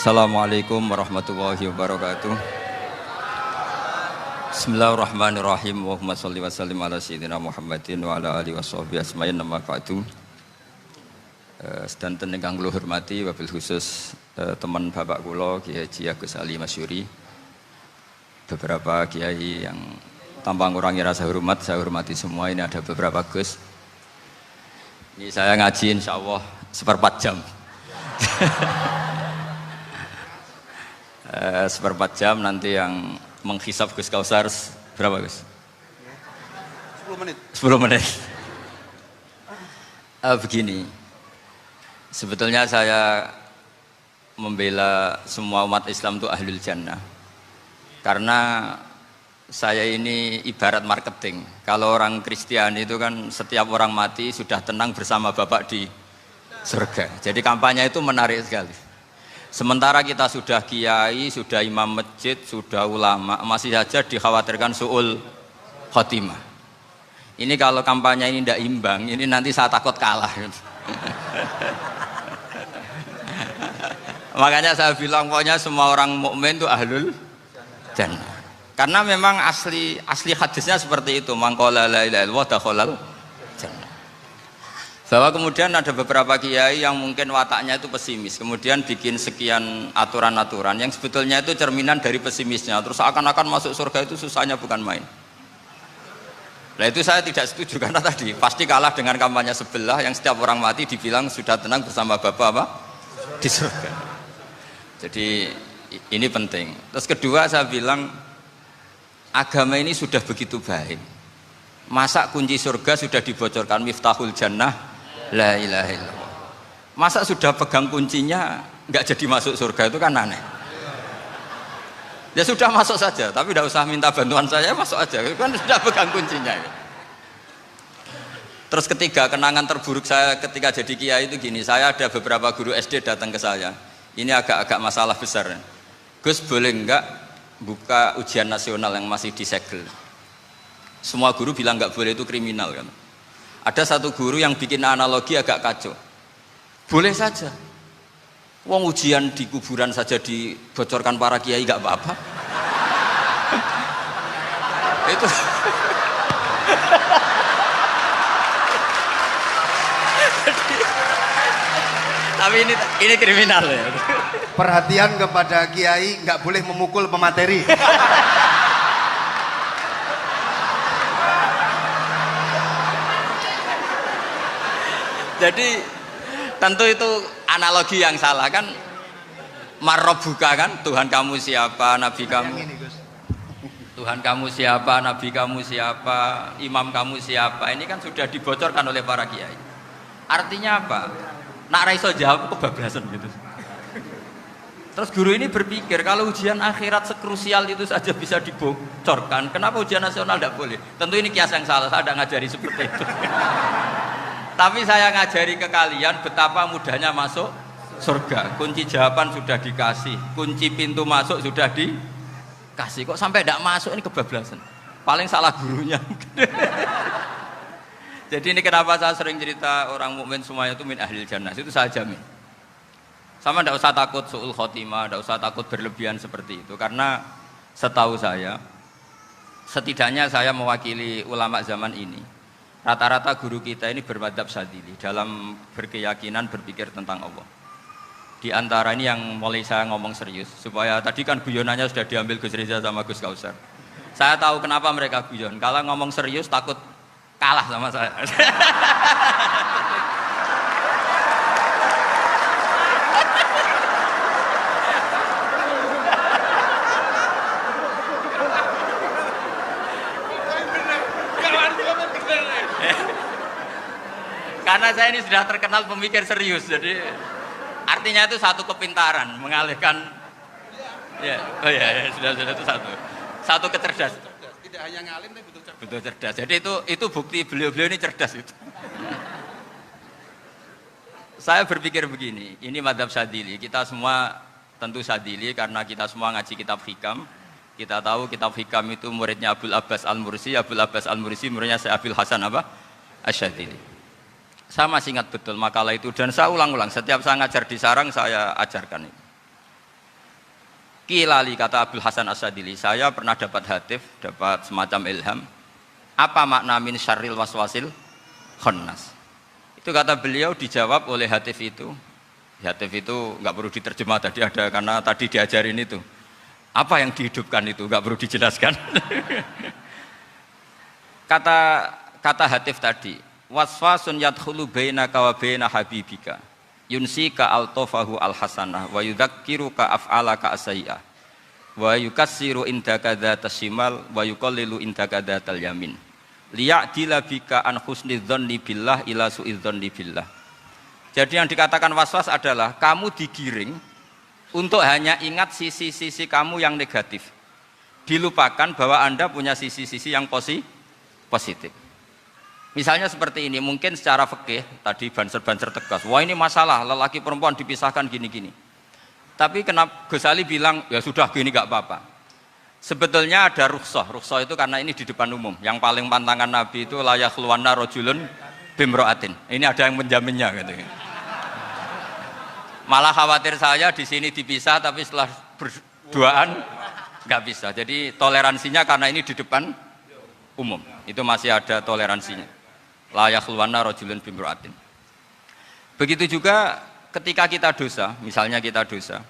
Assalamualaikum warahmatullahi wabarakatuh. Bismillahirrahmanirrahim. Allahumma sholli wa sallim ala sayyidina Muhammadin wa ala alihi washabbihi asma'in nama ba'du. Sedanten ingkang kula hormati wabil khusus teman bapak kula Kiai Haji Agus Ali Masyuri. Beberapa kiai yang tanpa ngurangi rasa hormat, saya hormati semua. Ini ada beberapa Gus. Ini saya ngaji insyaallah seperempat jam. Seperempat jam nanti yang menghisap Gus Kausar berapa Gus? 10 menit. 10 menit. Begini, sebetulnya saya membela semua umat Islam itu ahlul jannah. Karena saya ini ibarat marketing. Kalau orang Kristiani itu kan setiap orang mati sudah tenang bersama Bapak di surga. Jadi kampanye itu menarik sekali. Sementara kita sudah kiai, sudah imam masjid, sudah ulama, masih saja dikhawatirkan su'ul khotimah. Ini kalau kampanye ini tidak imbang, ini nanti saya takut kalah. Makanya saya bilang pokoknya semua orang mukmin itu ahlul jannah. Karena memang asli hadisnya seperti itu, man qala la ilaha illallah dakhalal jannah. Bahwa kemudian ada beberapa kiai yang mungkin wataknya itu pesimis, kemudian bikin sekian aturan-aturan yang sebetulnya itu cerminan dari pesimisnya, terus akan-akan masuk surga itu susahnya bukan main. Nah itu saya tidak setuju karena tadi pasti kalah dengan kampanye sebelah yang setiap orang mati dibilang sudah tenang bersama Bapak apa? Di surga. Jadi ini penting. Terus kedua saya bilang agama ini sudah begitu baik. Masa kunci surga sudah dibocorkan miftahul jannah la ilaha illallah. Masa sudah pegang kuncinya nggak jadi masuk surga, itu kan aneh. Ya sudah masuk saja, tapi tidak usah minta bantuan saya, masuk aja, kan sudah pegang kuncinya. Terus ketiga, kenangan terburuk saya ketika jadi kiai itu gini, saya ada beberapa guru SD datang ke saya. Ini agak-agak masalah besar. Gus boleh nggak buka ujian nasional yang masih disegel? Semua guru bilang nggak boleh, itu kriminal kan. Ada satu guru yang bikin analogi agak kacau. Boleh saja. Wong ujian di kuburan saja dibocorkan para kiai nggak apa-apa. Itu. Tapi ini kriminal ya. Perhatian kepada kiai, nggak boleh memukul pemateri. Jadi tentu itu analogi yang salah kan. Marrobuka kan, Tuhan kamu siapa, Nabi kamu. Tuhan kamu siapa, Nabi kamu siapa, imam kamu siapa. Ini kan sudah dibocorkan oleh para kiai. Artinya apa? Nak raiso jawab kebablasan gitu. Terus guru ini berpikir kalau ujian akhirat sekrusial itu saja bisa dibocorkan, kenapa ujian nasional tidak boleh? Tentu ini kias yang salah, saya tidak ngajari seperti itu. Tapi saya ngajari ke kalian betapa mudahnya masuk surga. Kunci jawaban sudah dikasih, kunci pintu masuk sudah dikasih. Kok sampai tidak masuk, ini kebablasan. Paling salah gurunya. Jadi ini kenapa saya sering cerita orang mukmin semuanya itu min ahlil jannah. Itu saya jamin. Sama tidak usah takut su'ul khotimah, tidak usah takut berlebihan seperti itu. Karena setahu saya, setidaknya saya mewakili ulama zaman ini. Rata-rata guru kita ini bermadzhab Syadzili dalam berkeyakinan berpikir tentang Allah. Di antara ini yang mulai saya ngomong serius, supaya tadi kan guyonannya sudah diambil Gus Reza sama Gus Kausar. Saya tahu kenapa mereka guyon. Kalau ngomong serius takut kalah sama saya. Karena saya ini sudah terkenal pemikir serius, jadi artinya itu satu kepintaran mengalihkan. Ya, oh ya, sudah itu satu kecerdasan. Tidak hanya ngalim tapi butuh cerdas. Betul cerdas. Jadi itu bukti beliau-beliau ini cerdas itu. Saya berpikir begini, ini madzhab Syadzili. Kita semua tentu Syadzili karena kita semua ngaji kitab hikam. Kita tahu kitab hikam itu muridnya Abul Abbas Al-Mursi. Abul Abbas Al-Mursi muridnya Syekh Abil Hasan apa? Asy-Syadzili. Saya masih ingat betul makalah itu dan saya ulang-ulang. Setiap saya ngajar di sarang saya ajarkan itu. Kilali kata Abdul Hasan Asyadili, saya pernah dapat hatif, dapat semacam ilham. Apa makna min syarril waswasil khannas? Itu kata beliau dijawab oleh hatif itu. Hatif itu nggak perlu diterjemah tadi ada karena tadi diajarin itu. Apa yang dihidupkan itu nggak perlu dijelaskan. kata hatif tadi, waswasun yadkhulu bainaka wa baina habibika. Yunsika altofahu alhasanah wa yudzakiruka af'alaka asyi'ah wa yukassiru indaka dzatas shimal wa yuqallilu indaka dzatal yamin liya'dila bika an husni dzanni billah ila su'i dzanni billah. Jadi yang dikatakan waswas adalah kamu digiring untuk hanya ingat sisi-sisi kamu yang negatif, dilupakan bahwa Anda punya sisi-sisi yang positif. Misalnya seperti ini, mungkin secara fikih tadi banser-banser tegas, wah ini masalah lelaki perempuan dipisahkan gini-gini. Tapi kenapa Ghazali bilang ya sudah gini nggak apa-apa. Sebetulnya ada rukhsah itu karena ini di depan umum. Yang paling pantangan Nabi itu la yakhluwanna rajulun bimra'atin. Ini ada yang menjaminnya gitu. Malah khawatir saya di sini dipisah tapi setelah berduaan nggak bisa. Jadi toleransinya karena ini di depan umum. Itu masih ada toleransinya. La yakhluwanna rajulun bimra'atin. Begitu juga ketika kita dosa, misalnya kita dosa.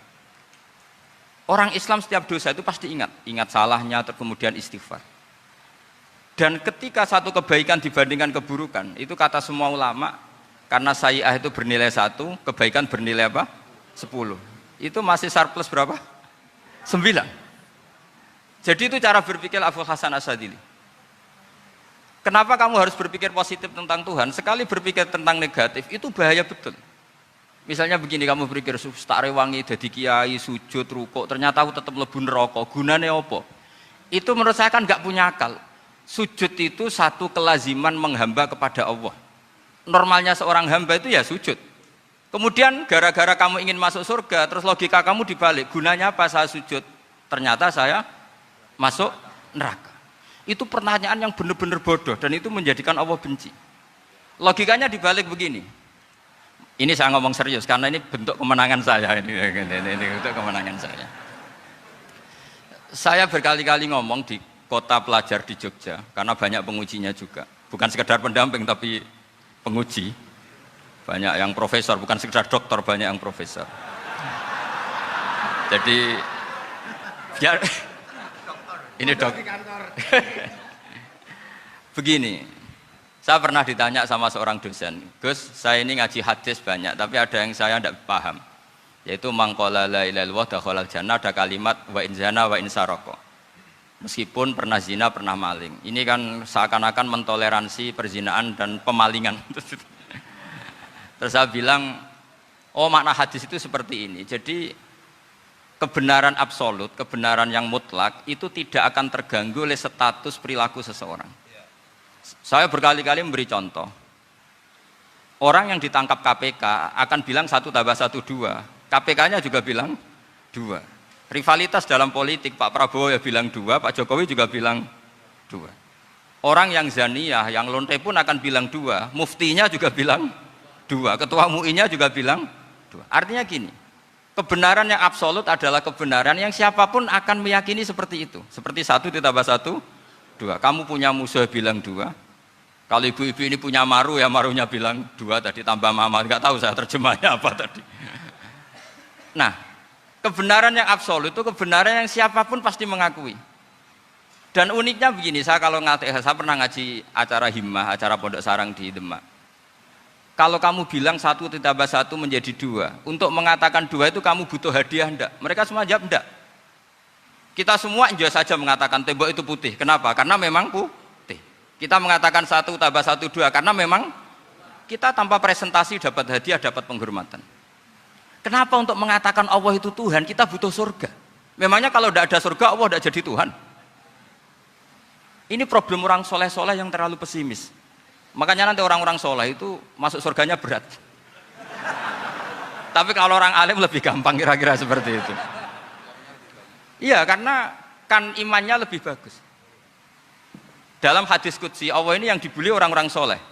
Orang Islam setiap dosa itu pasti ingat salahnya, kemudian istighfar. Dan ketika satu kebaikan dibandingkan keburukan, itu kata semua ulama, karena sayyi'ah itu bernilai 1, kebaikan bernilai apa? 10. Itu masih surplus berapa? 9. Jadi itu cara berpikir Abdul Hasan Asyadili. Kenapa kamu harus berpikir positif tentang Tuhan? Sekali berpikir tentang negatif, itu bahaya betul. Misalnya begini, kamu berpikir, tak rewangi, jadi kiai, sujud, rukuk, ternyata aku tetap lebu neraka, gunanya apa? Itu menurut saya kan nggak punya akal. Sujud itu satu kelaziman menghamba kepada Allah. Normalnya seorang hamba itu ya sujud. Kemudian gara-gara kamu ingin masuk surga, terus logika kamu dibalik, gunanya apa saya sujud? Ternyata saya masuk neraka. Itu pertanyaan yang benar-benar bodoh dan itu menjadikan Allah benci. Logikanya dibalik begini. Ini saya ngomong serius karena ini bentuk kemenangan saya ini bentuk kemenangan saya. Saya berkali-kali ngomong di kota pelajar di Jogja karena banyak pengujinya juga. Bukan sekedar pendamping tapi penguji. Banyak yang profesor, bukan sekedar dokter, banyak yang profesor. Jadi biar ini dok. Begini, saya pernah ditanya sama seorang dosen, Gus, saya ini ngaji hadis banyak, tapi ada yang saya tidak paham, yaitu mangqala la ilaha illallah dakhalal jannah, ada kalimat wa in zana wa in saraka. Meskipun pernah zina, pernah maling. Ini kan seakan-akan mentoleransi perzinaan dan pemalingan. Terus saya bilang, oh makna hadis itu seperti ini. Jadi kebenaran absolut, kebenaran yang mutlak itu tidak akan terganggu oleh status perilaku seseorang. Saya berkali-kali memberi contoh. Orang yang ditangkap KPK akan bilang 1 tambah 1 2. KPK-nya juga bilang 2. Rivalitas dalam politik, Pak Prabowo ya bilang 2, Pak Jokowi juga bilang 2. Orang yang zaniyah, yang lonte pun akan bilang 2. Muftinya juga bilang 2. Ketua MUI-nya juga bilang 2. Artinya gini, kebenaran yang absolut adalah kebenaran yang siapapun akan meyakini seperti itu. Seperti 1 ditambah 1, 2. Kamu punya musuh bilang 2. Kalau ibu-ibu ini punya maru, ya marunya bilang 2 tadi tambah mama. Enggak tahu saya terjemahnya apa tadi. Nah, kebenaran yang absolut itu kebenaran yang siapapun pasti mengakui. Dan uniknya begini, saya pernah ngaji acara himmah, acara pondok sarang di Demak. Kalau kamu bilang 1 ditambah 1 menjadi 2, untuk mengatakan 2 itu kamu butuh hadiah enggak? Mereka semua jawab enggak. Kita semua enjoy saja mengatakan tembok itu putih. Kenapa? Karena memang putih. Kita mengatakan 1 tambah 1 2 karena memang kita tanpa presentasi dapat hadiah, dapat penghormatan. Kenapa untuk mengatakan Allah itu Tuhan kita butuh surga? Memangnya kalau tidak ada surga Allah tidak jadi Tuhan? Ini problem orang soleh-soleh yang terlalu pesimis. Makanya nanti orang-orang soleh itu masuk surganya berat. Tapi kalau orang alim lebih gampang kira-kira seperti itu. Iya, karena kan imannya lebih bagus. Dalam hadis qudsi, Allah ini yang dibuli orang-orang soleh.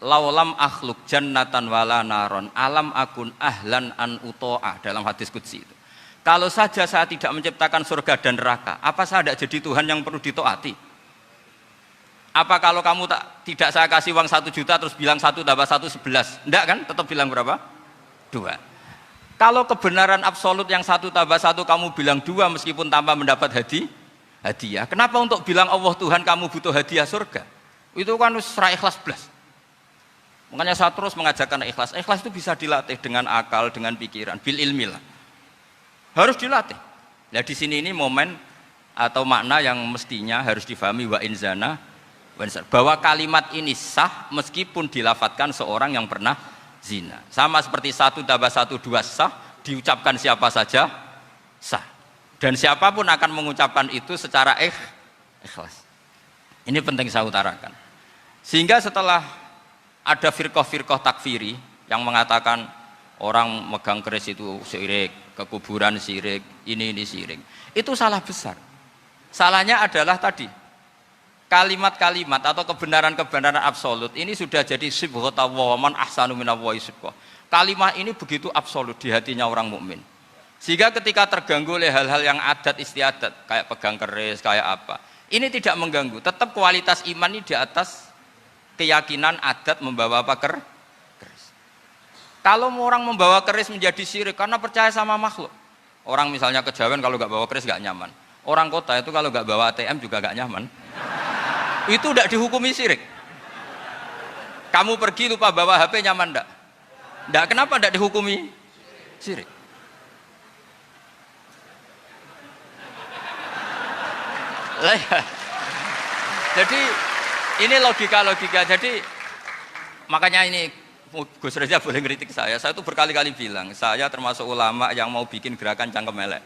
Laulam akhluk jannatan wala naron, alam akun ahlan an uto'ah. Dalam hadis qudsi itu. Kalau saja saya tidak menciptakan surga dan neraka, apa saya tidak jadi Tuhan yang perlu ditaati? Apa kalau kamu tidak saya kasih uang 1 juta terus bilang 1 tambah 1 11? Enggak kan? Tetap bilang berapa? 2. Kalau kebenaran absolut yang 1 tambah 1 kamu bilang 2 meskipun tanpa mendapat hadiah. Kenapa untuk bilang Allah Tuhan kamu butuh hadiah surga? Itu kan serah ikhlas belas. Makanya saya terus mengajarkan ikhlas. Ikhlas itu bisa dilatih dengan akal, dengan pikiran, bil ilmi lah. Harus dilatih. Nah di sini ini momen atau makna yang mestinya harus difahami wa inzana bahwa kalimat ini sah meskipun dilafatkan seorang yang pernah zina. Sama seperti 1 tambah 1 2 sah, diucapkan siapa saja sah. Dan siapapun akan mengucapkan itu secara ikhlas. Ini penting saya utarakan. Sehingga setelah ada firqah-firqah takfiri yang mengatakan orang megang keris itu syirik, ke kuburan syirik, ini syirik. Itu salah besar. Salahnya adalah tadi kalimat-kalimat atau kebenaran-kebenaran absolut ini sudah jadi sibghatullah man ahsanu minallahi sibghah. Kalimat ini begitu absolut di hatinya orang mukmin. Sehingga ketika terganggu oleh hal-hal yang adat istiadat kayak pegang keris, kayak apa, ini tidak mengganggu. Tetap kualitas iman ini di atas keyakinan adat membawa apa keris. Kalau orang membawa keris menjadi syirik karena percaya sama makhluk. Orang misalnya kejawen kalau nggak bawa keris nggak nyaman. Orang kota itu kalau nggak bawa ATM juga nggak nyaman. Itu tidak dihukumi syirik. Kamu pergi lupa bawa HP nyaman enggak? Enggak, kenapa enggak dihukumi syirik? Jadi ini logika-logika. Jadi makanya ini Gus Reza boleh ngeritik saya itu berkali-kali bilang saya termasuk ulama yang mau bikin gerakan cangkem elek.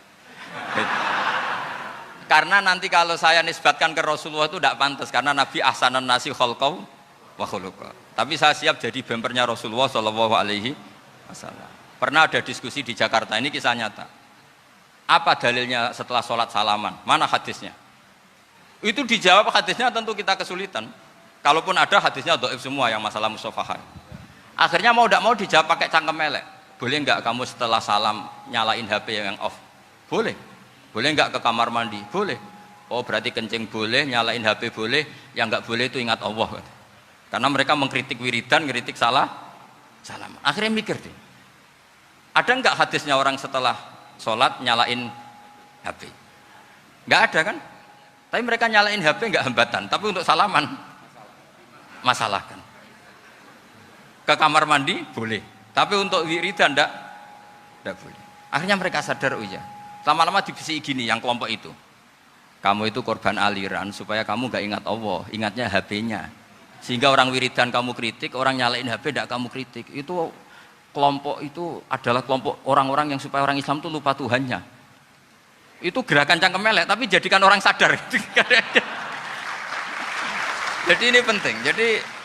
Karena nanti kalau saya nisbatkan ke Rasulullah itu tidak pantas karena Nabi ahsanan nasi khalqau wa khuluqa. Tapi saya siap jadi bempernya Rasulullah Shallallahu Alaihi Wasallam. Pernah ada diskusi di Jakarta, ini kisah nyata. Apa dalilnya setelah sholat salaman? Mana hadisnya? Itu dijawab hadisnya tentu kita kesulitan. Kalaupun ada hadisnya dhaif semua yang masalah musafahah. Akhirnya mau tidak mau dijawab pakai cangkem elek. Boleh enggak kamu setelah salam nyalain HP yang off? Boleh. Boleh enggak ke kamar mandi? Boleh. Oh berarti kencing boleh, nyalain HP boleh, yang enggak boleh itu ingat Allah. Karena mereka mengkritik wiridan, ngeritik salam. Akhirnya mikir deh. Ada enggak hadisnya orang setelah sholat nyalain HP? Enggak ada kan? Tapi mereka nyalain HP enggak hambatan, tapi untuk salaman masalahkan. Ke kamar mandi boleh, tapi untuk wiridan enggak boleh. Akhirnya mereka sadar, oh iya, lama-lama dibisi gini yang kelompok itu, kamu itu korban aliran supaya kamu enggak ingat Allah, ingatnya HP-nya. Sehingga orang wiridan kamu kritik, orang nyalain HP enggak kamu kritik. Itu kelompok itu adalah kelompok orang-orang yang supaya orang Islam itu lupa Tuhannya. Itu gerakan cangkem elek, tapi jadikan orang sadar. Jadi ini penting. Jadi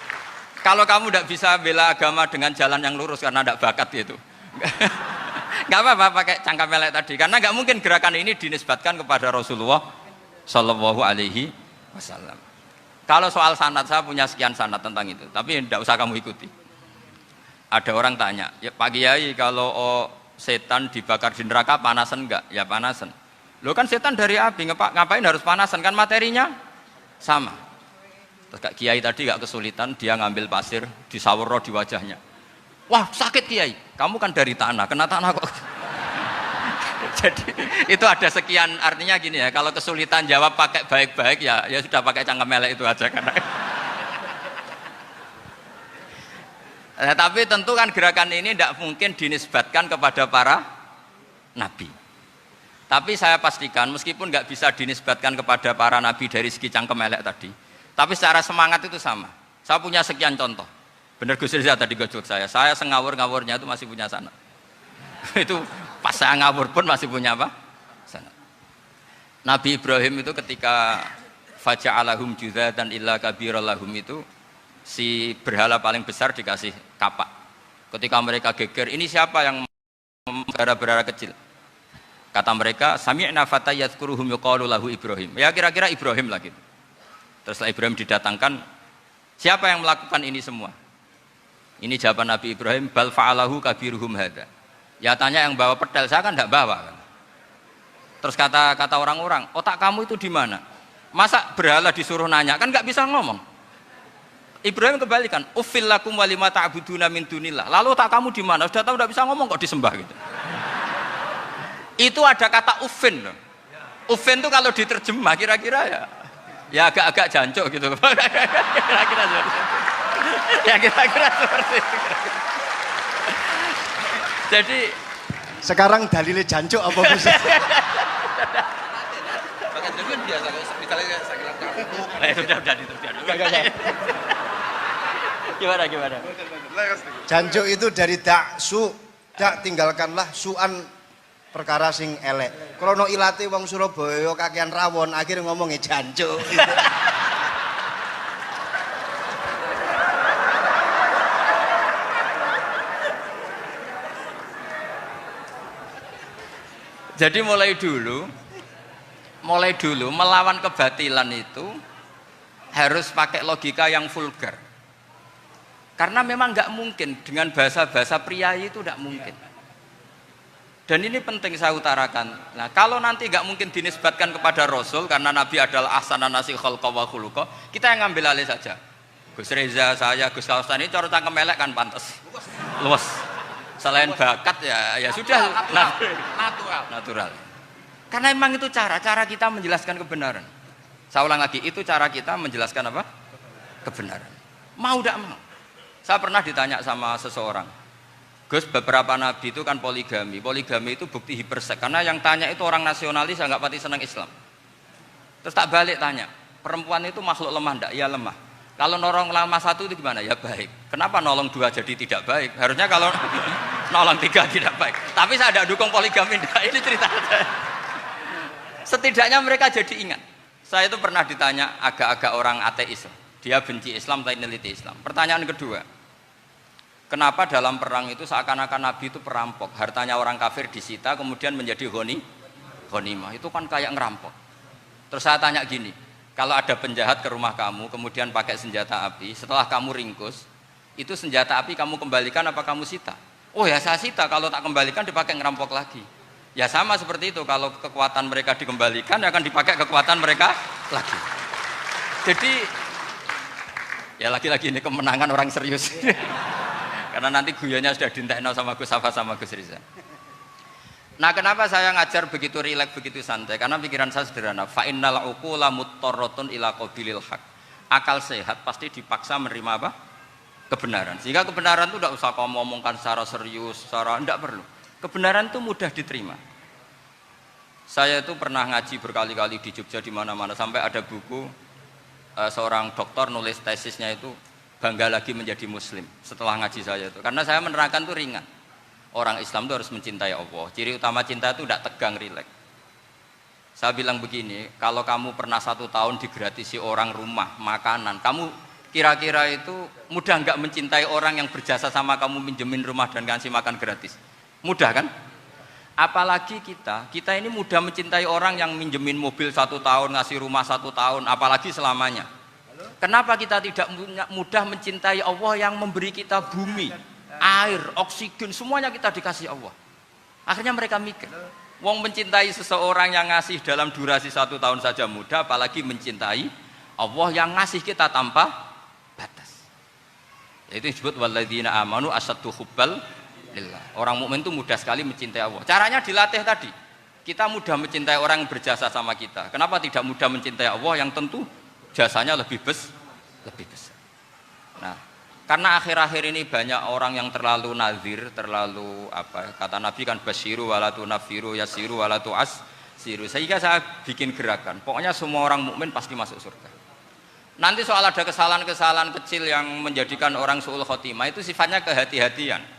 kalau kamu tidak bisa bela agama dengan jalan yang lurus karena tidak bakat gitu, nggak apa-apa pakai cangkem elek tadi. Karena nggak mungkin gerakan ini dinisbatkan kepada Rasulullah Shallallahu Alaihi Wasallam. Kalau soal sanad, saya punya sekian sanad tentang itu, tapi tidak usah kamu ikuti. Ada orang tanya, ya Pak Kiai kalau setan dibakar di neraka panasan enggak? Ya panasan. Lo kan setan dari api, ngapain harus panasan? Kan materinya sama. Terus Kak Kiai tadi gak kesulitan, dia ngambil pasir, disawero di wajahnya. Wah sakit Kiai, kamu kan dari tanah, kena tanah kok. Jadi itu ada sekian, artinya gini ya, kalau kesulitan jawab pakai baik-baik ya sudah pakai cangkem elek itu aja. Karena tapi tentu kan gerakan ini tidak mungkin dinisbatkan kepada para nabi. Tapi saya pastikan meskipun nggak bisa dinisbatkan kepada para nabi dari segi cangkem elek tadi, tapi secara semangat itu sama. Saya punya sekian contoh. Benar Gus Riza tadi gojok saya sengawur-ngawurnya itu masih punya sanad. Itu pas saya ngawur pun masih punya apa? Sanad. Nabi Ibrahim itu ketika faja'alahum juzatan illa kabirallahum itu si berhala paling besar dikasih kapak. Ketika mereka geger, ini siapa yang berhala-berhala kecil? Kata mereka, sami'na fata yadhkuruhum yuqalu lahu Ibrahim. Ya kira-kira Ibrahim lah gitu. Terus setelah Ibrahim didatangkan, siapa yang melakukan ini semua? Ini jawaban Nabi Ibrahim, bal fa'alahu kabiruhum hadza. Ya tanya yang bawa pedal, saya kan tidak bawa kan. Terus kata orang-orang, otak kamu itu di mana? Masa berhala disuruh nanya, kan nggak bisa ngomong. Ibrahim kebalikan, uffil lakum walima ta'buduna min dunillah. Lalu otak kamu di mana? Sudah tahu nggak bisa ngomong kok disembah gitu. Itu ada kata uffin loh. Uffin itu kalau diterjemah kira-kira ya agak-agak jancuk gitu. Kira-kira seperti itu. Ya kira-kira seperti itu. Jadi Sekarang dalilnya jancuk apa Gus? Gimana? Jancuk itu dari daksu, dak tinggalkanlah suan perkara sing elek. Krono ilate wong Surabaya kakean rawon, akhirnya ngomongnya jancuk. Jadi mulai dulu melawan kebatilan itu harus pakai logika yang vulgar. Karena memang nggak mungkin dengan bahasa-bahasa priayi itu nggak mungkin. Dan ini penting saya utarakan. Nah, kalau nanti nggak mungkin dinisbatkan kepada Rasul karena Nabi adalah ahsanan nasi khalqa wa khuluqa, kita yang ngambil alih saja. Gus Reza, saya, Gus Kaustan ini cara cangkem elek kan pantas. Luas. Selain bakat ya sudah natural. Karena memang itu cara kita menjelaskan kebenaran. Saya ulang lagi, itu cara kita menjelaskan apa? Kebenaran. Mau tidak mau. Saya pernah ditanya sama seseorang, Gus, beberapa nabi itu kan poligami. Poligami itu bukti hiperseks. Karena yang tanya itu orang nasionalis yang nggak pati senang Islam. Terus tak balik tanya, perempuan itu makhluk lemah enggak? Ya lemah. Kalau nolong lama satu itu gimana? Ya baik. Kenapa nolong dua jadi tidak baik? Harusnya kalau nolong tiga tidak baik. Tapi saya tidak dukung poligami. Ini cerita. Setidaknya mereka jadi ingat. Saya itu pernah ditanya agak-agak orang ateis. Dia benci Islam tapi neliti Islam. Pertanyaan kedua, kenapa dalam perang itu seakan-akan Nabi itu perampok? Hartanya orang kafir disita kemudian menjadi ghanimah. Itu kan kayak ngerampok. Terus saya tanya gini, kalau ada penjahat ke rumah kamu kemudian pakai senjata api, setelah kamu ringkus, itu senjata api kamu kembalikan apa kamu sita? Oh ya saya sita, kalau tak kembalikan dipakai ngerampok lagi. Ya sama seperti itu, kalau kekuatan mereka dikembalikan akan dipakai kekuatan mereka lagi. Jadi ya lagi-lagi ini kemenangan orang serius. Karena nanti guyonnya sudah dintekno sama Gus Safa sama Gus Riza. Nah, kenapa saya ngajar begitu rileks, begitu santai? Karena pikiran saya sederhana. Fa innal uqula muttarratun ila qabilil haq. Akal sehat pasti dipaksa menerima apa? Kebenaran. Sehingga kebenaran itu tidak usah kamu ngomongkan secara serius, tidak perlu. Kebenaran itu mudah diterima. Saya itu pernah ngaji berkali-kali di Jogja di mana-mana sampai ada buku seorang dokter nulis tesisnya itu bangga lagi menjadi muslim setelah ngaji saya itu. Karena saya menerangkan itu ringan. Orang Islam itu harus mencintai Allah. Ciri utama cinta itu tidak tegang, rileks. Saya bilang begini, kalau kamu pernah 1 tahun digratisi orang rumah, makanan, kamu kira-kira itu mudah nggak mencintai orang yang berjasa sama kamu minjemin rumah dan ngasih makan gratis? Mudah kan? Apalagi kita ini mudah mencintai orang yang minjemin mobil 1 tahun, ngasih rumah 1 tahun, apalagi selamanya. Kenapa kita tidak mudah mencintai Allah yang memberi kita bumi, air, oksigen, semuanya kita dikasih Allah. Akhirnya mereka mikir, wong mencintai seseorang yang ngasih dalam durasi 1 tahun saja mudah, apalagi mencintai Allah yang ngasih kita tanpa batas. Itu disebut walladzina amanu asaddu hubbal lillah. Orang mukmin itu mudah sekali mencintai Allah. Caranya dilatih tadi. Kita mudah mencintai orang yang berjasa sama kita. Kenapa tidak mudah mencintai Allah yang tentu jasanya lebih besar? Nah, karena akhir-akhir ini banyak orang yang terlalu nazir, terlalu kata Nabi kan basyiru walatu nafiru yasiru walatu asiru. Sehingga saya bikin gerakan. Pokoknya semua orang mukmin pasti masuk surga. Nanti soal ada kesalahan-kesalahan kecil yang menjadikan orang su'ul khotimah itu sifatnya kehati-hatian.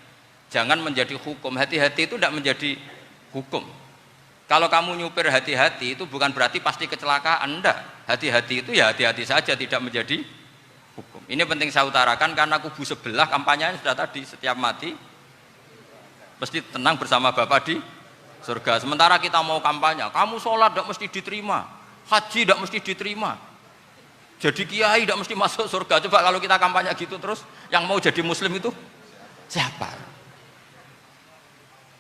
Jangan menjadi hukum. Hati-hati itu tidak menjadi hukum. Kalau kamu nyupir hati-hati itu bukan berarti pasti kecelakaan, enggak. Hati-hati itu ya hati-hati saja, tidak menjadi hukum. Ini penting saya utarakan karena kubu sebelah kampanyenya sudah tadi, setiap mati mesti tenang bersama Bapak di surga. Sementara kita mau kampanye, kamu sholat tidak mesti diterima, haji tidak mesti diterima, jadi kiai tidak mesti masuk surga. Coba kalau kita kampanye gitu terus, yang mau jadi muslim itu siapa?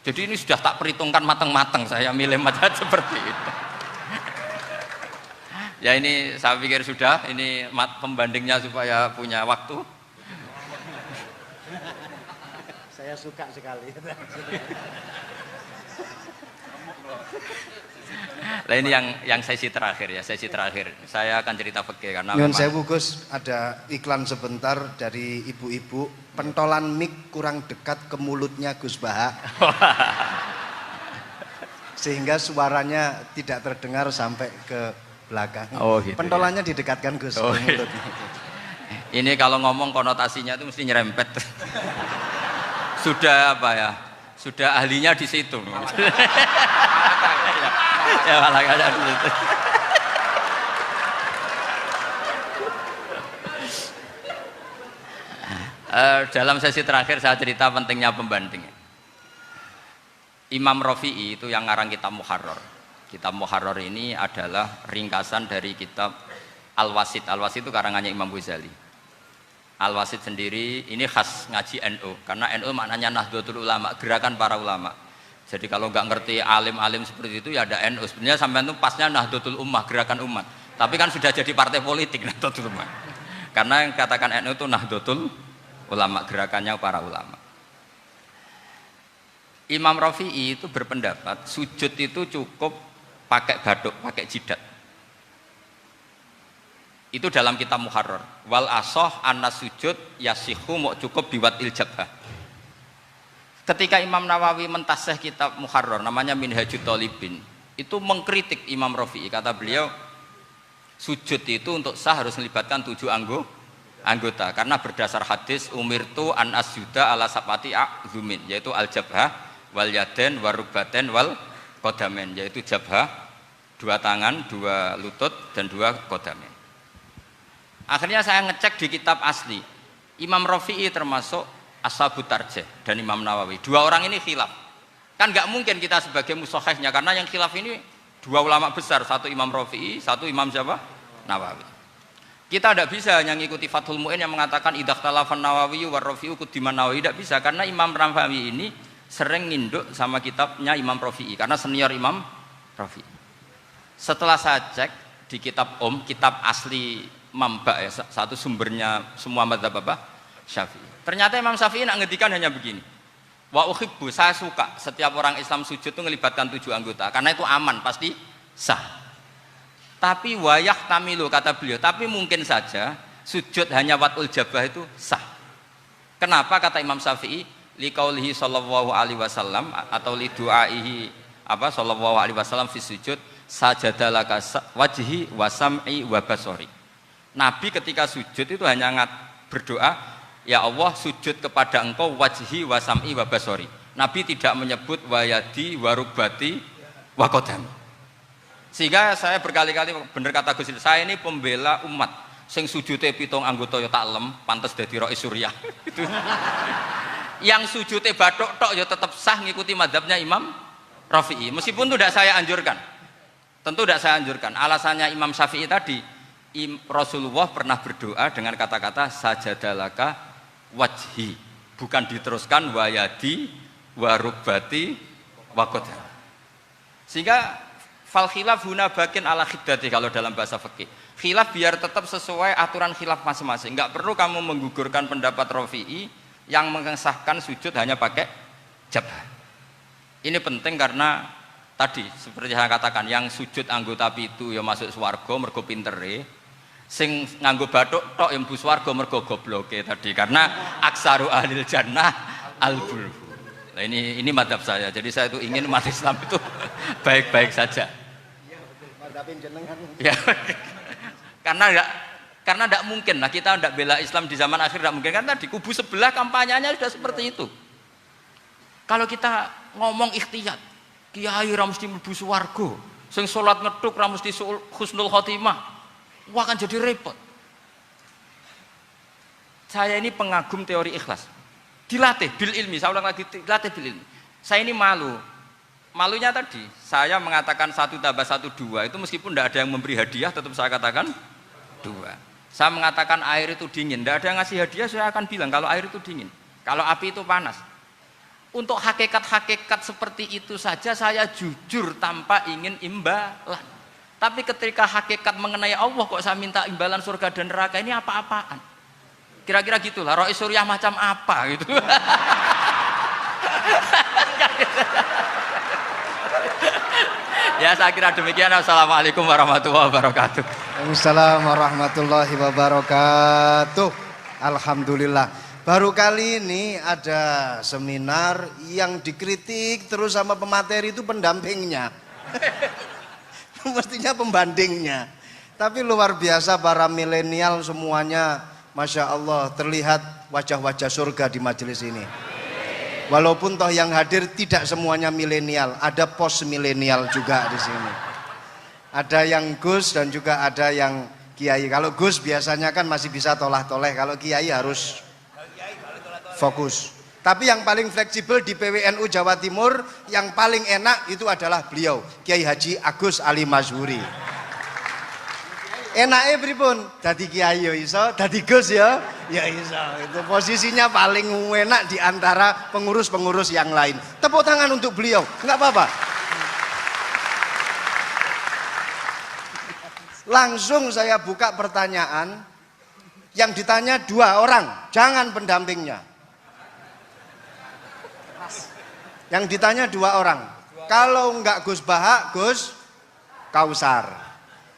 Jadi ini sudah tak perhitungkan matang-matang saya milih mazhab seperti itu. Ya ini saya pikir sudah, ini pembandingnya supaya punya waktu. Saya suka sekali. Nah ini yang sesi terakhir ya, sesi terakhir. Saya akan cerita fikih karena Nyun sewu Gus, ada iklan sebentar dari ibu-ibu, pentolan mic kurang dekat ke mulutnya Gus Baha. Sehingga suaranya tidak terdengar sampai ke belakang. Oh, gitu, pentolannya didekatkan Gus oh, ke mulutnya. Ini kalau ngomong konotasinya itu mesti nyerempet. Sudah apa ya? Sudah ahlinya di situ. Ya malah ada di situ. Dalam sesi terakhir saya cerita pentingnya pembanding. Imam Rafi'i itu yang ngarang kitab Muharrar. Kitab Muharrar ini adalah ringkasan dari kitab Al-Wasit. Al-Wasit itu karangannya Imam Ghazali. Al-Wasit sendiri ini khas ngaji NU karena NU maknanya Nahdlatul Ulama, gerakan para ulama. Jadi kalau nggak ngerti alim-alim seperti itu ya ada NU. Sebenarnya sampai itu pasnya Nahdlatul Ummah, gerakan umat. Tapi kan sudah jadi partai politik Nahdlatul Ummah. Karena yang katakan NU itu Nahdlatul Ulama, gerakannya para ulama. Imam Rafi'i itu berpendapat sujud itu cukup pakai baduk, pakai jidat. Itu dalam kitab Muharrar. Wal asoh anna sujud yasihu mau cukup biwat iljabah. Ketika Imam Nawawi mentasih kitab Muharrar namanya Minhajut Thalibin, itu mengkritik Imam Rafi'i. Kata beliau sujud itu untuk sah harus melibatkan 7 anggota karena berdasar hadis umirtu an asjuda ala sapati a'zumin, yaitu al jabhah wal yaden warubaten wal kodamen, yaitu jabhah 2 tangan, 2 lutut dan 2 kodamen. Akhirnya saya ngecek di kitab asli Imam Rafi'i termasuk Ashabut Tarjih dan Imam Nawawi, 2 orang ini khilaf. Kan nggak mungkin kita sebagai mushahihnya karena yang khilaf ini 2 ulama besar, satu Imam Rafi'i, satu Imam siapa? Nawawi. Kita tidak bisa hanya ngikuti Fathul Mu'in yang mengatakan idza khtalafan Nawawi wa Rafi'u quddiman Nawawi, tidak bisa karena Imam Nawawi ini sering nginduk sama kitabnya Imam Rafi'i karena senior Imam Rafi'i. Setelah saya cek di kitab kitab asli Mamba ya, satu sumbernya semua mazhab apa? Syafi'i. Ternyata Imam Syafi'i nak ngedikan hanya begini. Wa uhibbu, saya suka setiap orang Islam sujud itu melibatkan 7 anggota karena itu aman, pasti sah. Tapi wayah tamilu kata beliau, tapi mungkin saja sujud hanya watul jabah itu sah. Kenapa kata Imam Syafi'i? Liqaulihi sallallahu alaihi wasallam atau li du'aihi apa sallallahu alaihi wasallam fi sujud sajadalaka wajhi wa sam'i wa basori. Nabi ketika sujud itu hanya berdoa, ya Allah sujud kepada engkau wajhi wa sam'i wa basori. Nabi tidak menyebut wayadi wa rukbati wa qadami. Sehingga saya berkali-kali bener kata Gus, saya ini pembela umat sing sujudnya 7 anggota ya taklem pantes dadi Rais Suriah. Itu. Yang sujudnya bathuk tok ya tetap sah ngikuti mazhabnya Imam Rafi'i. Meskipun itu tidak saya anjurkan. Tentu tidak saya anjurkan. Alasannya Imam Syafi'i tadi, Rasulullah pernah berdoa dengan kata-kata sajadalaka wajhi, bukan diteruskan wayadi warubati wakodah. Sehingga fal khilaf huna bakin ala khiddati kalau dalam bahasa fikih. Khilaf biar tetap sesuai aturan khilaf masing-masing. Enggak perlu kamu menggugurkan pendapat Rafi'i yang mengesahkan sujud hanya pakai jabah. Ini penting karena tadi seperti saya katakan, yang sujud anggota pitu ya masuk swarga mergo pintere, sing nganggo bathuk tok yang mlebu swarga mergo gobloke tadi, karena aksaru ahlil jannah al-bulhu. Nah, ini madzhab saya. Jadi saya itu ingin umat Islam itu baik-baik saja. Iya betul, madzhabin jenengan. Ya. Karena tidak mungkin lah kita tidak bela Islam di zaman akhir, tidak mungkin kan tadi kubu sebelah kampanyenya sudah seperti itu. Kalau kita ngomong ikhtiyat, kiai ra mesti mlebu swarga, sing salat ngethuk ra mesti husnul khotimah, wah kan jadi repot. Saya ini pengagum teori ikhlas, dilatih bil ilmi, saya ulang lagi, dilatih bil ilmi. Saya ini malunya tadi saya mengatakan 1 tambah 1 2 itu meskipun tidak ada yang memberi hadiah tetap saya katakan 2. Saya mengatakan air itu dingin, tidak ada yang ngasih hadiah, saya akan bilang kalau air itu dingin, kalau api itu panas. Untuk hakikat-hakikat seperti itu saja saya jujur tanpa ingin imbalan. Tapi ketika hakikat mengenai Allah kok saya minta imbalan surga dan neraka, ini apa-apaan? Kira-kira gitulah, roh suriah macam apa gitu. Ya saya kira demikian. Assalamualaikum warahmatullahi wabarakatuh. Waalaikumsalam warahmatullahi wabarakatuh. Alhamdulillah. Baru kali ini ada seminar yang dikritik terus sama pemateri itu pendampingnya. Mestinya pembandingnya. Tapi luar biasa para milenial semuanya, Masya Allah, terlihat wajah-wajah surga di majelis ini. Walaupun toh yang hadir tidak semuanya milenial, ada post milenial juga di sini. Ada yang Gus dan juga ada yang Kiai. Kalau Gus biasanya kan masih bisa tolah-toleh, kalau Kiai harus fokus. Tapi yang paling fleksibel di PWNU Jawa Timur, yang paling enak itu adalah beliau, Kiai Haji Agus Ali Mazhuri. Enaknya pripun? Dadi kiai ya iso, dadi Gus ya iso. Itu posisinya paling enak di antara pengurus-pengurus yang lain. Tepuk tangan untuk beliau, enggak apa-apa. Langsung saya buka pertanyaan. Yang ditanya 2 orang, jangan pendampingnya. Yang ditanya 2 orang. Kalau enggak Gus Baha, Gus Kausar.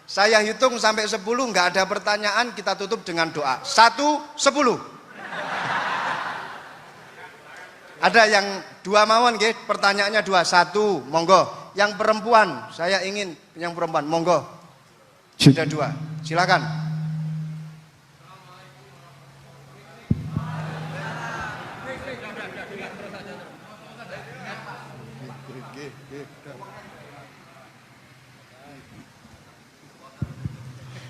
Saya hitung sampai 10, nggak ada pertanyaan, kita tutup dengan doa. 1, 10. Ada yang 2 mawon, nggih? Pertanyaannya 2. 1, monggo. Yang perempuan, saya ingin yang perempuan, monggo. Sudah 2, silakan.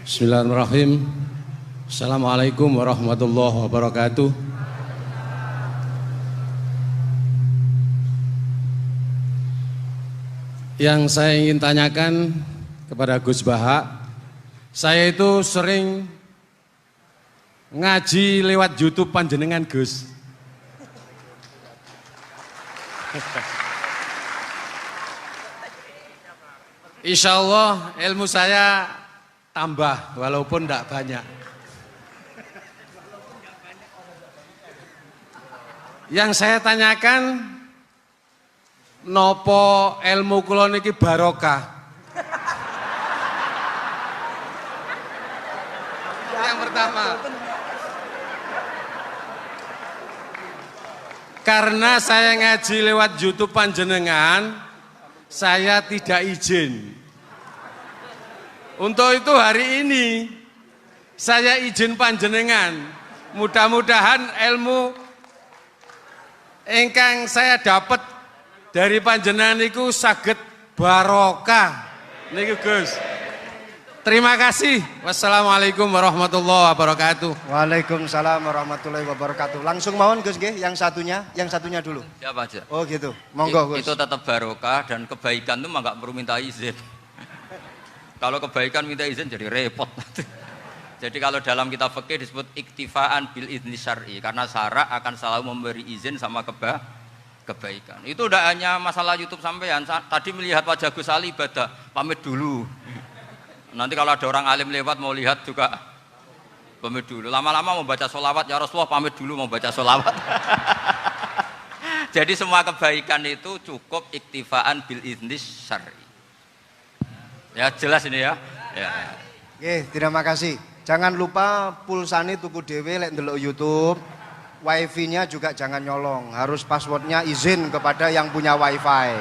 Bismillahirrahmanirrahim. Assalamualaikum warahmatullahi wabarakatuh. Yang saya ingin tanyakan kepada Gus Baha, saya itu sering ngaji lewat YouTube panjenengan Gus. Insya Allah ilmu saya tambah walaupun tidak banyak. Yang saya tanyakan, nopo ilmu kula niki barokah? Yang pertama, karena saya ngaji lewat YouTube panjenengan, saya tidak izin. Untuk itu hari ini saya izin panjenengan. Mudah-mudahan ilmu ingkang saya dapat dari panjenengan niku saged barokah. Niku Gus. Terima kasih. Wassalamualaikum warahmatullahi wabarakatuh. Waalaikumsalam warahmatullahi wabarakatuh. Langsung mawon Gus nggih, yang satunya dulu. Siapa aja? Oh gitu. Monggo Gus. Itu tetap barokah dan kebaikan itu mah nggak perlu minta izin. Kalau kebaikan minta izin jadi repot. Jadi kalau dalam kitab fikih disebut iktifaan bil idzni syar'i, karena syara akan selalu memberi izin sama kebaikan. Itu udah hanya masalah YouTube sampean. Tadi melihat wajah Gus Ali ibadah, pamit dulu. Nanti kalau ada orang alim lewat mau lihat juga pamit dulu. Lama-lama mau baca sholawat, ya Rasulullah pamit dulu mau baca sholawat. Jadi semua kebaikan itu cukup iktifaan bil idzni syar'i. Ya jelas ini ya. Oke, terima kasih. Jangan lupa pulsane tuku dhewe lek ndelok YouTube. Wifi-nya juga jangan nyolong. Harus passwordnya izin kepada yang punya wifi.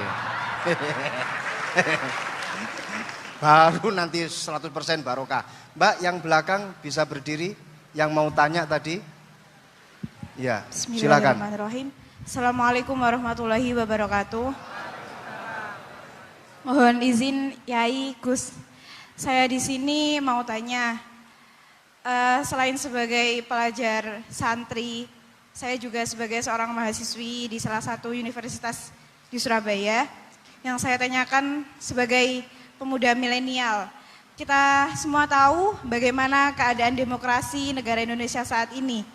Baru nanti 100% barokah. Mbak yang belakang bisa berdiri. Yang mau tanya tadi. Ya, silakan. Bismillahirrahmanirrahim. Assalamualaikum warahmatullahi wabarakatuh. Mohon izin Yai Gus, saya di sini mau tanya, selain sebagai pelajar santri, saya juga sebagai seorang mahasiswi di salah satu universitas di Surabaya. Yang saya tanyakan sebagai pemuda milenial, kita semua tahu bagaimana keadaan demokrasi negara Indonesia saat ini.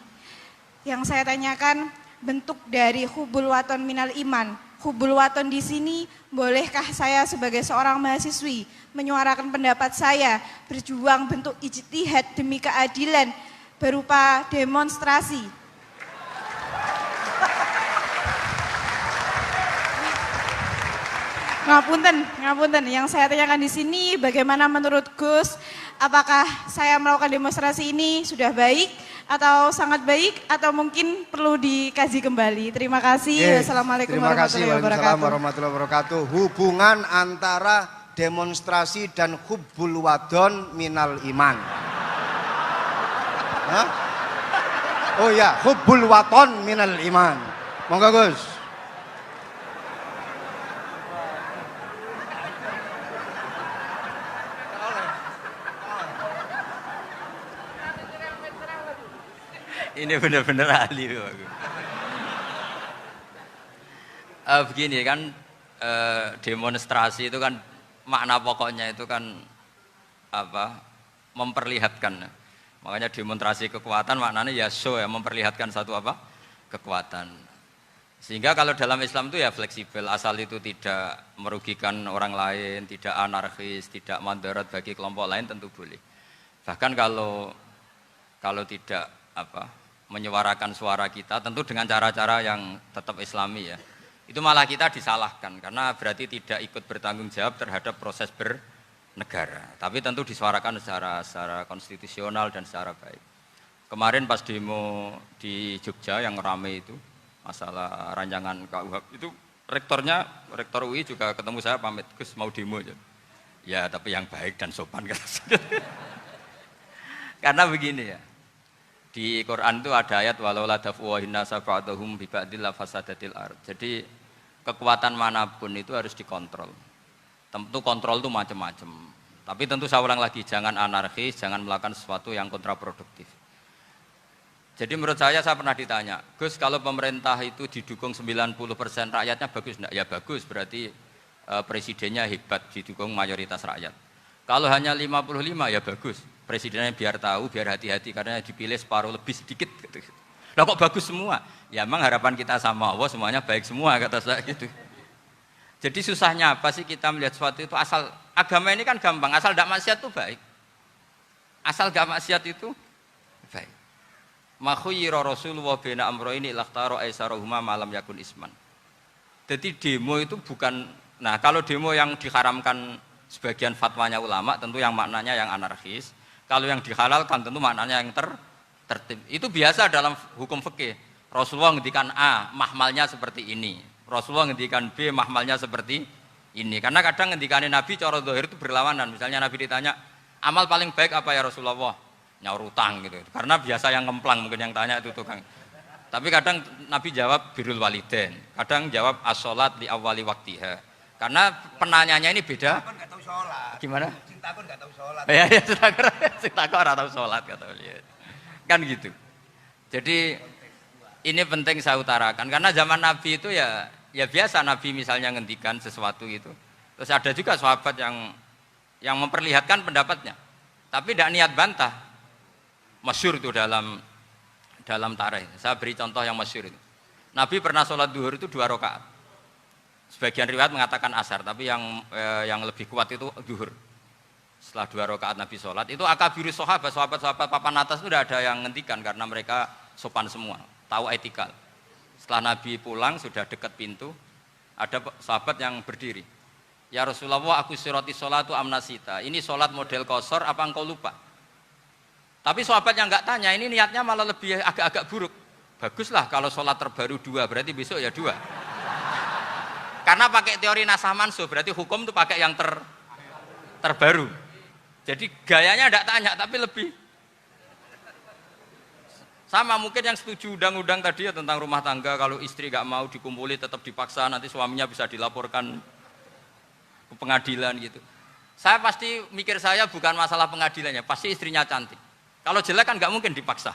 Yang saya tanyakan, bentuk dari hubul waton minal iman. Hubul waton di sini, bolehkah saya sebagai seorang mahasiswi menyuarakan pendapat saya, berjuang bentuk ijtihad demi keadilan berupa demonstrasi? Ngapunten. Yang saya tanyakan di sini, bagaimana menurut Gus? Apakah saya melakukan demonstrasi ini sudah baik atau sangat baik atau mungkin perlu dikaji kembali? Terima kasih. Wassalamualaikum warahmatullahi wabarakatuh. Hubungan antara demonstrasi dan hubbul wadon minal iman. Hah? Oh ya, hubbul waton minal iman. Monggo Gus. Ini benar-benar ahli. Begini kan, demonstrasi itu kan makna pokoknya itu kan apa? Memperlihatkan. Makanya demonstrasi kekuatan maknanya ya show ya, memperlihatkan satu apa? Kekuatan. Sehingga kalau dalam Islam itu ya fleksibel, asal itu tidak merugikan orang lain, tidak anarkis, tidak mandorot bagi kelompok lain tentu boleh. Bahkan kalau tidak menyuarakan suara kita tentu dengan cara-cara yang tetap Islami ya, itu malah kita disalahkan karena berarti tidak ikut bertanggung jawab terhadap proses bernegara, tapi tentu disuarakan secara konstitusional dan secara baik. Kemarin pas demo di Jogja yang ramai itu masalah rancangan KUHP itu, rektor UI juga ketemu saya, pamit Gus mau demo aja ya, tapi yang baik dan sopan karena begini ya, di Quran itu ada ayat walau la daf'uhin nasa ba'dahum bi ba'dil fasadatil ard. Jadi kekuatan manapun itu harus dikontrol. Tentu kontrol itu macam-macam. Tapi tentu saya ulang lagi, jangan anarkis, jangan melakukan sesuatu yang kontraproduktif. Jadi menurut saya pernah ditanya, Gus kalau pemerintah itu didukung 90% rakyatnya bagus enggak? Ya bagus, berarti presidennya hebat, didukung mayoritas rakyat. Kalau hanya 55 ya bagus, presidennya biar tahu, biar hati-hati karena dipilih separuh lebih sedikit gitu. Lah kok bagus semua? Ya emang harapan kita sama Allah semuanya baik semua kata saya gitu. Jadi susahnya apa sih kita melihat sesuatu itu, asal agama ini kan gampang, asal tidak maksiat itu baik. Asal tidak maksiat itu baik. Ma khuyyira Rasulullah baina amrayni lakhtara aisarahuma malam yakun isman. Jadi demo itu bukan, nah kalau demo yang diharamkan sebagian fatwanya ulama tentu yang maknanya yang anarkis. Kalau yang dihalalkan tentu maknanya yang tertib. Itu biasa dalam hukum fikih. Rasulullah ngendikan A, mahmalnya seperti ini. Rasulullah ngendikan B, mahmalnya seperti ini. Karena kadang ngendikanin Nabi cara zahir itu berlawanan. Misalnya Nabi ditanya, amal paling baik apa ya Rasulullah? Nyaur utang gitu. Karena biasa yang ngemplang mungkin yang tanya itu tukang. Tapi kadang Nabi jawab birrul walidain. Kadang jawab as-sholat li awwali waktiha. Karena penanyanya ini beda. Gimana? Cintakun nggak tahu sholat. Ya, cintakun nggak tahu sholat kata beliau. Kan gitu. Jadi ini penting saya utarakan karena zaman Nabi itu ya biasa Nabi misalnya ngendikan sesuatu gitu. Terus ada juga sahabat yang memperlihatkan pendapatnya, tapi tidak niat bantah. Masyhur itu dalam tarikh. Saya beri contoh yang masyhur itu. Nabi pernah sholat duhur itu 2 rakaat. Sebagian riwayat mengatakan asar, tapi yang lebih kuat itu duhur. Setelah 2 rakaat Nabi sholat, itu akabirus sahabat papan atas itu tidak ada yang ngendikan karena mereka sopan semua, tahu etikal. Setelah Nabi pulang sudah dekat pintu, ada sahabat yang berdiri. Ya Rasulullah, aku siroti sholatu amnasita. Ini sholat model kosor, apa engkau lupa? Tapi sahabat yang nggak tanya, ini niatnya malah lebih agak-agak buruk. Baguslah kalau sholat terbaru 2, berarti besok ya 2. Karena pakai teori nasah mansuh, berarti hukum itu pakai yang terbaru. Jadi gayanya tidak tanya, tapi lebih sama mungkin yang setuju undang-undang tadi ya tentang rumah tangga, kalau istri nggak mau dikumpuli tetap dipaksa, nanti suaminya bisa dilaporkan ke pengadilan gitu. Saya pasti mikir saya bukan masalah pengadilannya, pasti istrinya cantik. Kalau jelek kan nggak mungkin dipaksa.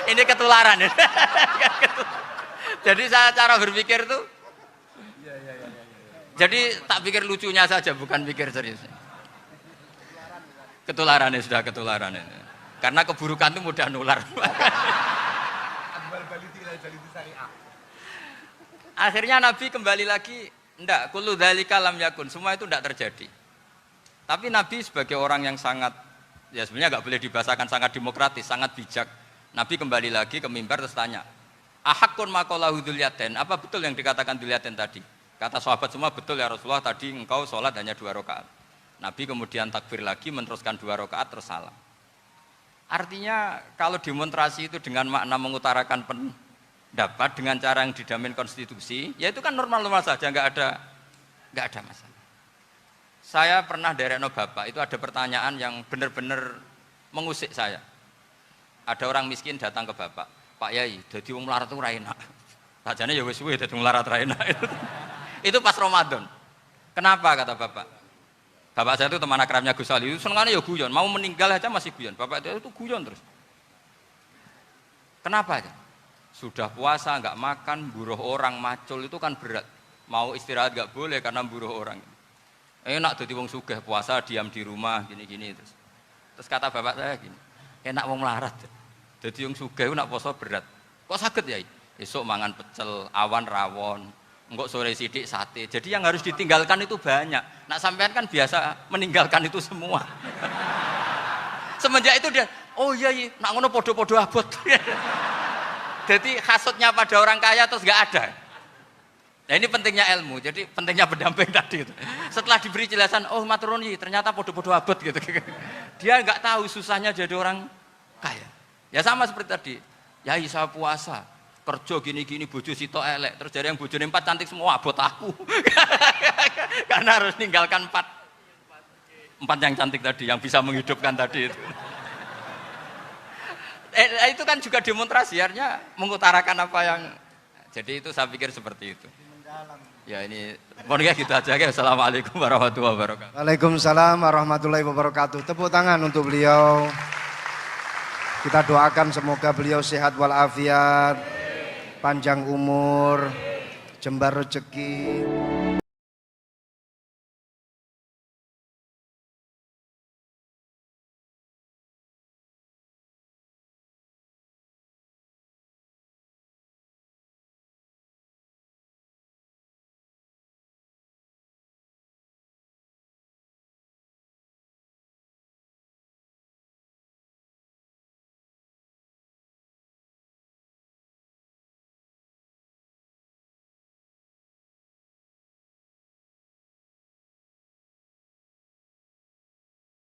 Ini ketularan. Jadi saya cara berpikir tuh, jadi tak pikir lucunya saja, bukan pikir serius. Ketularan ya sudah ketularan ini. karena keburukan itu mudah nular. Akhirnya Nabi kembali lagi, enggak, kullu dzalika lam yakun, semua itu enggak terjadi. Tapi Nabi sebagai orang yang sangat, ya sebenarnya enggak boleh dibahasakan sangat demokratis, sangat bijak. Nabi kembali lagi ke mimbar terus tanya, ahakun maqalahu dzulyaten, apa betul yang dikatakan dzulyaten tadi? Kata sahabat semua, betul ya Rasulullah, tadi engkau sholat hanya 2 rakaat. Nabi kemudian takbir lagi, meneruskan 2 rakaat terus salam. Artinya kalau demonstrasi itu dengan makna mengutarakan pendapat dengan cara yang dijamin konstitusi, ya itu kan normal-normal saja, nggak ada masalah. Saya pernah derekno bapak, itu ada pertanyaan yang benar-benar mengusik saya. Ada orang miskin datang ke bapak, Pak Yai, dadi wong melarat itu ra enak. Sajane ya wis suwe dadi wong melarat ra enak. Itu pas Ramadan. Kenapa kata bapak? Bapak saya itu teman akrabnya Gus Ali, itu senengannya ya guyon, mau meninggal aja masih guyon. Bapak itu guyon terus. Kenapa aja? Sudah puasa nggak makan, buruh orang, macul itu kan berat. Mau istirahat nggak boleh karena buruh orang. Enak dadi wong sugih puasa diam di rumah gini-gini terus. Terus kata bapak saya gini, enak wong melarat. Dadi wong sugih nak poso berat. Kok sakit ya? Esok mangan pecel, awan rawon. Enggak sore sidik sate. Jadi yang harus ditinggalkan itu banyak. Nak sampean kan biasa meninggalkan itu semua. Semenjak itu dia, oh iya, nak ngono podo-podo abot. Jadi hasutnya pada orang kaya terus nggak ada. Nah ini pentingnya ilmu. Jadi pentingnya pendamping tadi itu. Setelah diberi jelasan, oh maturun ternyata podo-podo abot gitu. Dia nggak tahu susahnya jadi orang kaya. Ya sama seperti tadi. Ya saya puasa. Kerja gini-gini bojo sitok elek terus dari yang bojone 4 cantik semua abot aku. Karena harus ninggalkan 4 yang cantik tadi yang bisa menghidupkan tadi itu. Itu kan juga demonstrasi, artinya mengutarakan apa yang, jadi itu saya pikir seperti itu. Ya ini mohon ya gitu aja ya. Assalamualaikum warahmatullahi wabarakatuh. Waalaikumsalam warahmatullahi wabarakatuh. Tepuk tangan untuk beliau. Kita doakan semoga beliau sehat walafiat, panjang umur, jembar rezeki.